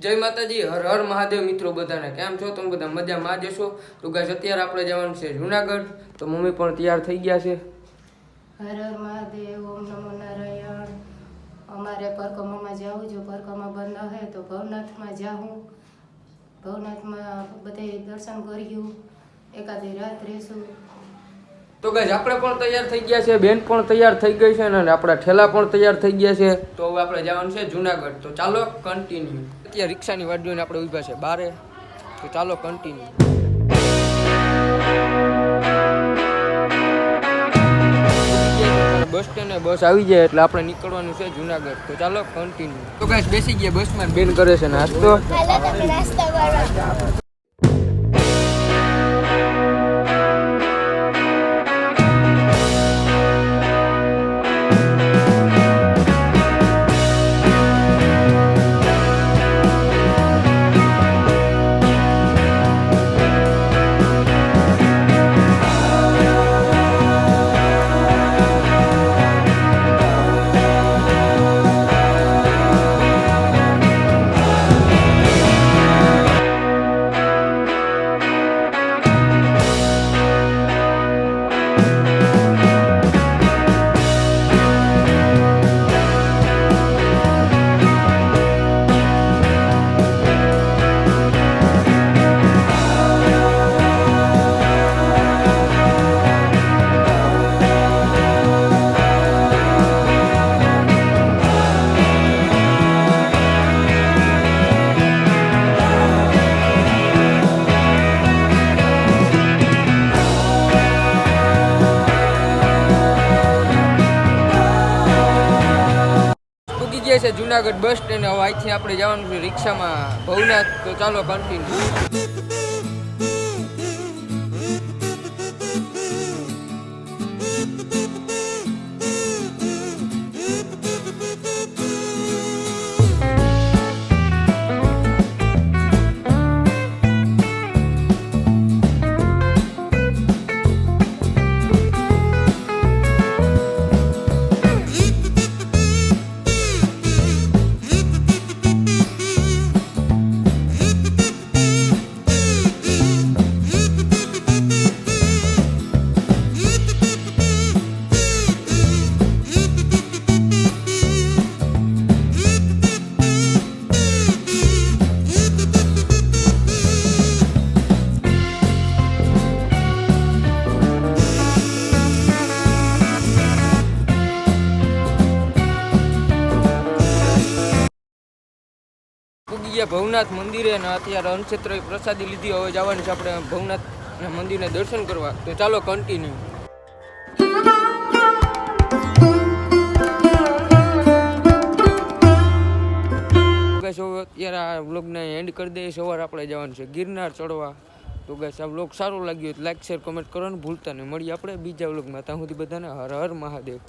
જય માતાજી, હર હર મહાદેવ મિત્રો બધાને કેમ છો? તમે બધા મજામાં જશો? તો ગાઈસ અત્યારે આપણે જવાનું છે જુનાગઢ, તો મમ્મી પણ તૈયાર થઈ ગયા છે. હર હર મહાદેવ, ઓમ નમો નારાયણ. અમારે પરકમામાં જાવું, જો પરકમા બંધ હે તો ભવનાથમાં જાઉં. ભવનાથમાં બધે દર્શન કર્યું, એકાદી રાત રહેશું. તો ગાઈસ આપણે પણ તૈયાર થઈ ગયા છે, બેન પણ તૈયાર થઈ ગઈ છે અને આપણા ઠેલા પણ તૈયાર થઈ ગયા છે. તો હવે આપણે જવાનું છે જુનાગઢ, તો ચાલો કન્ટિન્યુ. અત્યારે રિક્ષાની વાટ જોઈને આપણે ઊભા છે બારે, તો ચાલો કન્ટિન્યુ. બસ સ્ટેન્ડ બસ આવી જાય એટલે આપણે નીકળવાનું છે જુનાગઢ, તો ચાલો કન્ટિન્યુ. તો ગાઈસ બેસી ગયા બસમાં, બેન કરે છે નાસ્તો. છે જુનાગઢ બસ સ્ટેન્ડ. હવે અહીંથી આપણે જવાનું છે રિક્ષામાં ભવનાથ, તો ચાલો કન્ટિન્યુ. ભવનાથ મંદિરે ને અત્યારે અનક્ષેત્ર પ્રસાદી લીધી, હવે જવાની છે આપણે ભવનાથ મંદિરને દર્શન કરવા, તો ચાલો કન્ટિન્યુ. અત્યારે આ વ્લોગને એન્ડ કરી દઈએ. સવારે આપણે જવાનું છે ગિરનાર ચડવા. તો ગાઈસ આ વ્લોગ સારો લાગ્યો તો લાઈક શેર કમેન્ટ કરવાનું ભૂલતા નહીં. મળીએ આપણે બીજા વ્લોગમાં. ત્યાં સુધી બધાને હર હર મહાદેવ.